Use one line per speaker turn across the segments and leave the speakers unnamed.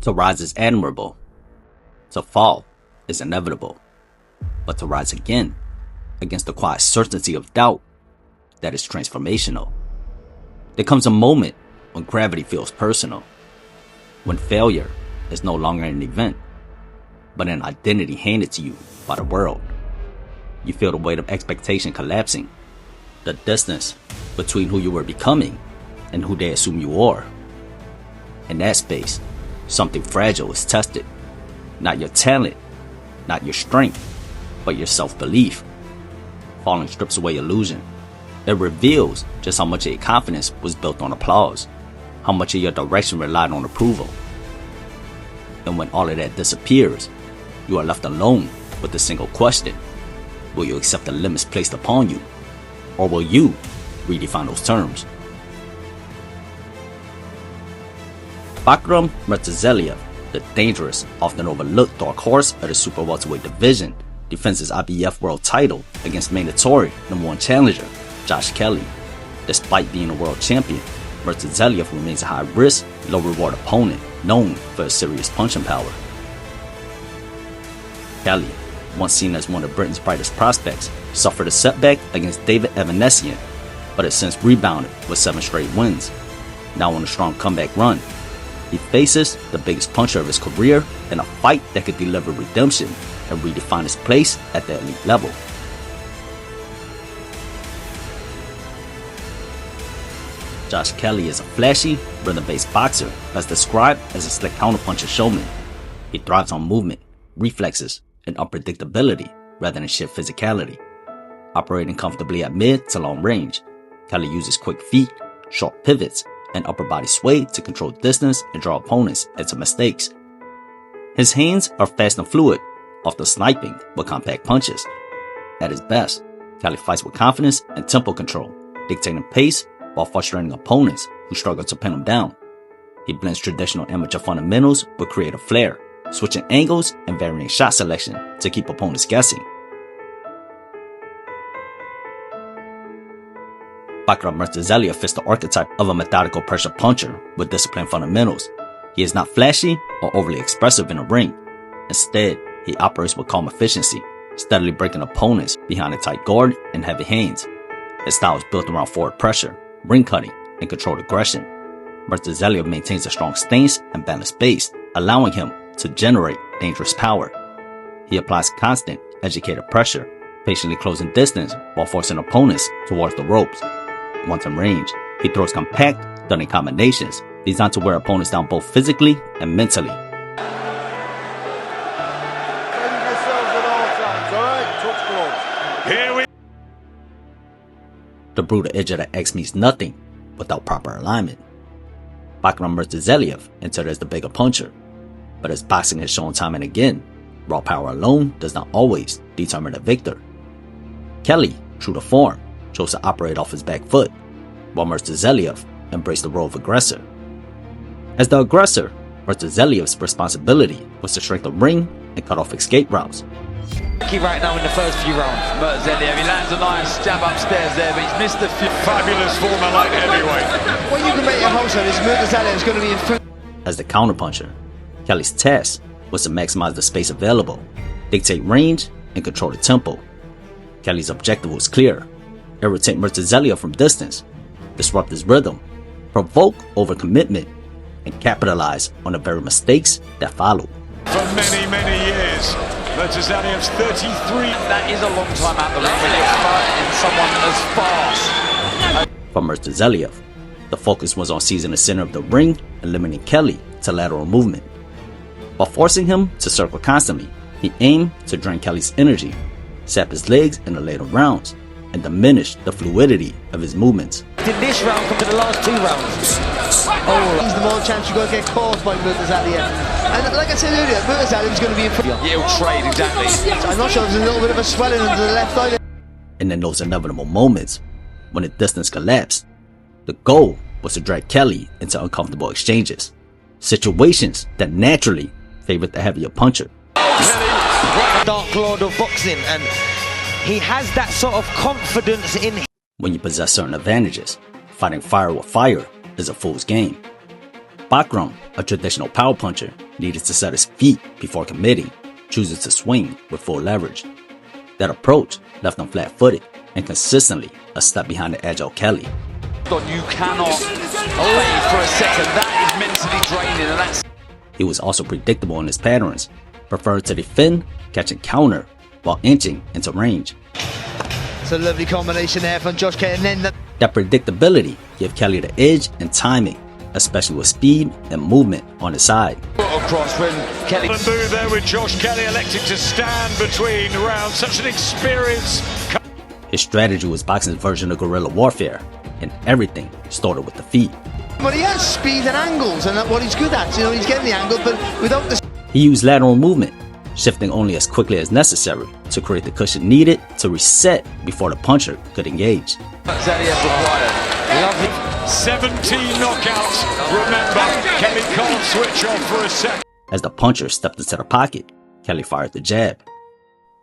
To rise is admirable. To fall is inevitable. But to rise again, against the quiet certainty of doubt, that is transformational. There comes a moment when gravity feels personal, when failure is no longer an event, but an identity handed to you by the world. You feel the weight of expectation collapsing, the distance between who you were becoming and who they assume you are. In that space, something fragile is tested. Not your talent, not your strength, but your self-belief. Falling strips away illusion. It reveals just how much of your confidence was built on applause, how much of your direction relied on approval. And when all of that disappears, you are left alone with a single question. Will you accept the limits placed upon you? Or will you redefine those terms? Bakhram Murtazaliev, the dangerous, often overlooked dark horse of the super welterweight division, defends his IBF world title against mandatory #1 challenger Josh Kelly. Despite being a world champion, Murtazaliev remains a high-risk, low-reward opponent known for his serious punching power. Kelly, once seen as one of Britain's brightest prospects, suffered a setback against David Avanesyan, but has since rebounded with 7 straight wins. Now on a strong comeback run, he faces the biggest puncher of his career in a fight that could deliver redemption and redefine his place at the elite level. Josh Kelly is a flashy, rhythm-based boxer that's described as a slick counterpuncher showman. He thrives on movement, reflexes, and unpredictability rather than sheer physicality. Operating comfortably at mid to long range, Kelly uses quick feet, sharp pivots, and upper body sway to control distance and draw opponents into mistakes. His hands are fast and fluid, often sniping with compact punches. At his best, Kelly fights with confidence and tempo control, dictating pace while frustrating opponents who struggle to pin him down. He blends traditional amateur fundamentals with creative flair, switching angles and varying shot selection to keep opponents guessing. Bakhram Murtazaliev fits the archetype of a methodical pressure puncher with disciplined fundamentals. He is not flashy or overly expressive in the ring. Instead, he operates with calm efficiency, steadily breaking opponents behind a tight guard and heavy hands. His style is built around forward pressure, ring cutting, and controlled aggression. Murtazaliev maintains a strong stance and balanced base, allowing him to generate dangerous power. He applies constant, educated pressure, patiently closing distance while forcing opponents towards the ropes. Once in range, he throws compact, stunning combinations designed to wear opponents down both physically and mentally. The brutal edge of the X means nothing without proper alignment. Bakhram Murtazaliev entered as the bigger puncher, but as boxing has shown time and again, raw power alone does not always determine the victor. Kelly, true to form, chose to operate off his back foot, while Murtazaliev embraced the role of aggressor. As the aggressor, Murtazaliev's responsibility was to shrink the ring and cut off escape routes.
Right now in the first few rounds, Murtazaliev, he lands a nice jab upstairs there, but he's missed a few.
Fabulous former light heavyweight.
What you can make your hopes on is Murtazaliev is going to be in front.
As the counterpuncher, Kelly's task was to maximize the space available, dictate range, and control the tempo. Kelly's objective was clear: irritate Murtazaliev from distance, disrupt his rhythm, provoke overcommitment, and capitalize on the very mistakes that followed.
For many, many years, Murtazaliev's 33.
That is a long time out the ring when you're fighting someone as fast.
For Murtazaliev, the focus was on seizing the center of the ring and limiting Kelly to lateral movement. By forcing him to circle constantly, he aimed to drain Kelly's energy, sap his legs in the later rounds, and diminish the fluidity of his movements.
Did this round come to the last 2 rounds? Oh, he's the more chance you're going to get caught by Murtazaliev. And like I said earlier, Murtazaliev's going to be in front.
Yeah, he'll trade, exactly.
I'm not sure there's a little bit of a swelling under the left eye.
And in those inevitable moments, when the distance collapsed, the goal was to drag Kelly into uncomfortable exchanges, situations that naturally favored the heavier puncher.
Dark Lord of boxing, and he has that sort of confidence in him.
When you possess certain advantages, fighting fire with fire is a fool's game. Bakhram, a traditional power puncher, needed to set his feet before committing, choosing to swing with full leverage. That approach left him flat-footed and consistently a step behind the agile Kelly.
You cannot play for a second. That is mentally draining, and that's...
He was also predictable in his patterns, preferring to defend, catch and counter, while inching into range.
It's a lovely combination there from Josh Kelly, and then
that predictability gave Kelly the edge and timing, especially with speed and movement on his side.
Across when Kelly...
The move there with Josh Kelly electing to stand between rounds. Such an experience.
His strategy was boxing's version of guerrilla warfare, and everything started with the feet.
But he has speed and angles, and that's what he's good at. You know, he's getting the angle, but without the...
He used lateral movement, shifting only as quickly as necessary to create the cushion needed to reset before the puncher could engage.
Zaliev required. Lovely.
17 knockouts. Remember, Kelly can't switch off for a second.
As the puncher stepped into the pocket, Kelly fired the jab.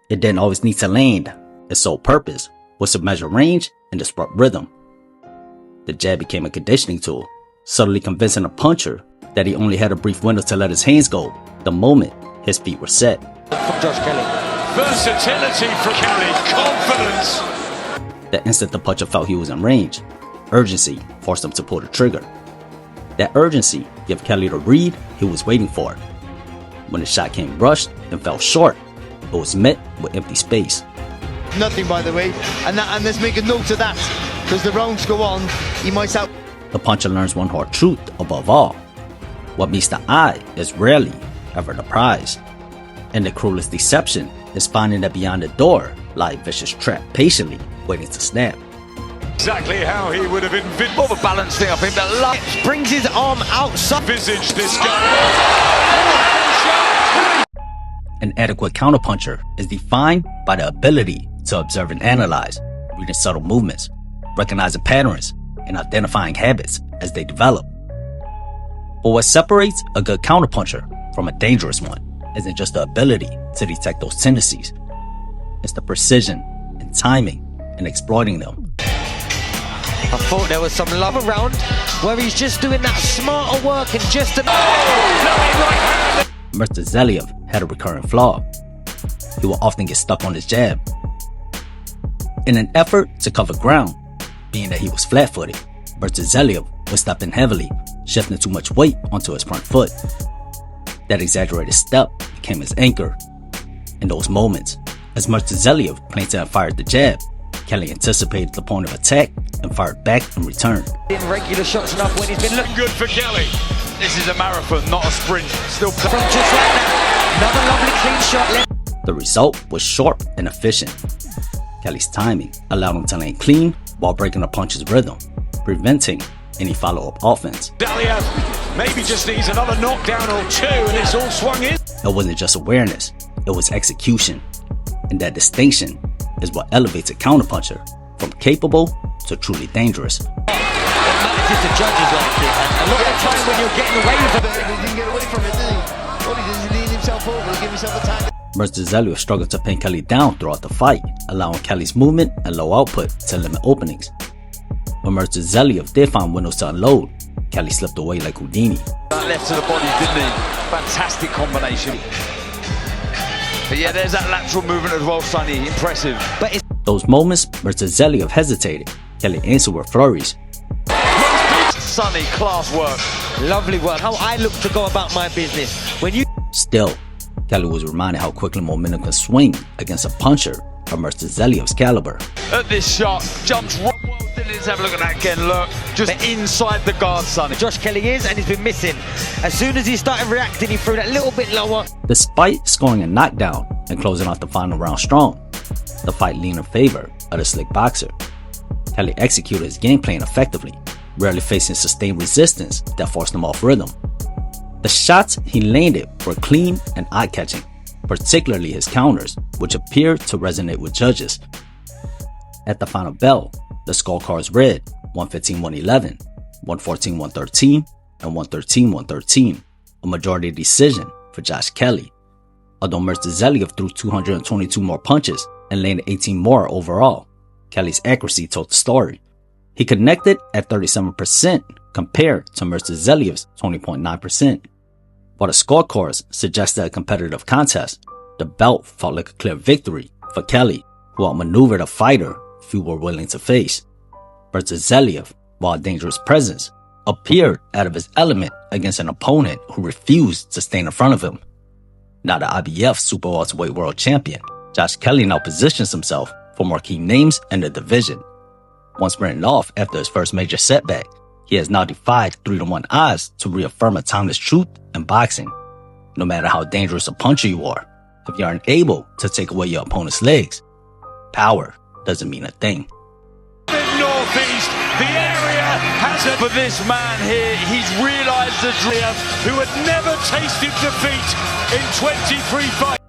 It didn't always need to land. Its sole purpose was to measure range and disrupt rhythm. The jab became a conditioning tool, subtly convincing the puncher that he only had a brief window to let his hands go the moment his feet were set.
From Josh Kelly.
Versatility from Kelly. Confidence.
The instant the puncher felt he was in range, urgency forced him to pull the trigger. That urgency gave Kelly the read he was waiting for. When the shot came rushed and fell short, it was met with empty space.
Nothing, by the way, and let's make a note of that, because the rounds go on, he might have...
The puncher learns one hard truth above all. What meets the eye is rarely ever the prize. And the cruelest deception is finding that beyond the door lie a vicious trap patiently waiting to snap.
Exactly how he would have envisaged.
More of a balance thing, I think, that
brings his arm outside.
Envisage this guy.
An adequate counterpuncher is defined by the ability to observe and analyze, reading subtle movements, recognizing patterns, and identifying habits as they develop. But what separates a good counterpuncher from a dangerous one isn't just the ability to detect those tendencies. It's the precision and timing in exploiting them.
I thought there was some love around where he's just doing that smarter work and just...
Murtazaliev had a recurring flaw. He would often get stuck on his jab. In an effort to cover ground, being that he was flat-footed, Murtazaliev would step in heavily, shifting too much weight onto his front foot. That exaggerated step became his anchor. In those moments, as Murtazaliev planted and fired the jab, Kelly anticipated the point of attack and fired back in return.
In regular shots enough when he's been looking
Good for Kelly.
This is a marathon, not a sprint. Still
from just like that. Another lovely clean shot left.
The result was sharp and efficient. Kelly's timing allowed him to land clean while breaking the punch's rhythm, preventing any follow-up offense.
Zaliev maybe just needs another knockdown or two and it's all swung in.
It wasn't just awareness, it was execution. And that distinction is what elevates a counterpuncher from capable to truly dangerous.
It matters if the judges like it. A lot of the time when you're getting away with it,
He didn't get away from it, did he? All he did is lean himself over and give himself a tag.
Murtazaliev struggled to pin Kelly down throughout the fight, allowing Kelly's movement and low output to limit openings. When Murtazaliev did find windows to unload, Kelly slipped away like Houdini.
that left to the body, didn't he? Fantastic combination. But yeah, there's that lateral movement as well, Sonny. Impressive.
but it's
Those moments, Murtazaliev hesitated. Kelly answered with flurries.
Sonny, class work.
lovely work. How I look to go about my business. When you
Still, Kelly was reminded how quickly momentum can swing against a puncher of Murtazaliev's caliber.
At this shot, jumps right. Let's have a look at that again. Look, just inside the guard, Sonny.
Josh Kelly is, and he's been missing. As soon as he started reacting, he threw that little bit lower.
Despite scoring a knockdown and closing off the final round strong, the fight leaned in favor of the slick boxer. Kelly executed his game plan effectively, rarely facing sustained resistance that forced him off rhythm. The shots he landed were clean and eye-catching, particularly his counters, which appeared to resonate with judges. At the final bell, the scorecards read 115-111, 114-113, and 113-113, a majority decision for Josh Kelly. Although Murtazaliev threw 222 more punches and landed 18 more overall, Kelly's accuracy told the story. He connected at 37%, compared to Murtazaliev's 20.9%. While the scorecards suggested a competitive contest, the bout felt like a clear victory for Kelly, who outmaneuvered a fighter few were willing to face. Murtazaliev, while a dangerous presence, appeared out of his element against an opponent who refused to stand in front of him. Now the IBF Super Welterweight World Champion, Josh Kelly now positions himself for marquee names in the division. Once written off after his first major setback, he has now defied 3-1 odds to reaffirm a timeless truth in boxing. No matter how dangerous a puncher you are, if you aren't able to take away your opponent's legs, power doesn't mean a thing.
Northeast, the area has it. For this man here, he's realised the dream who had never tasted defeat in 23 fights.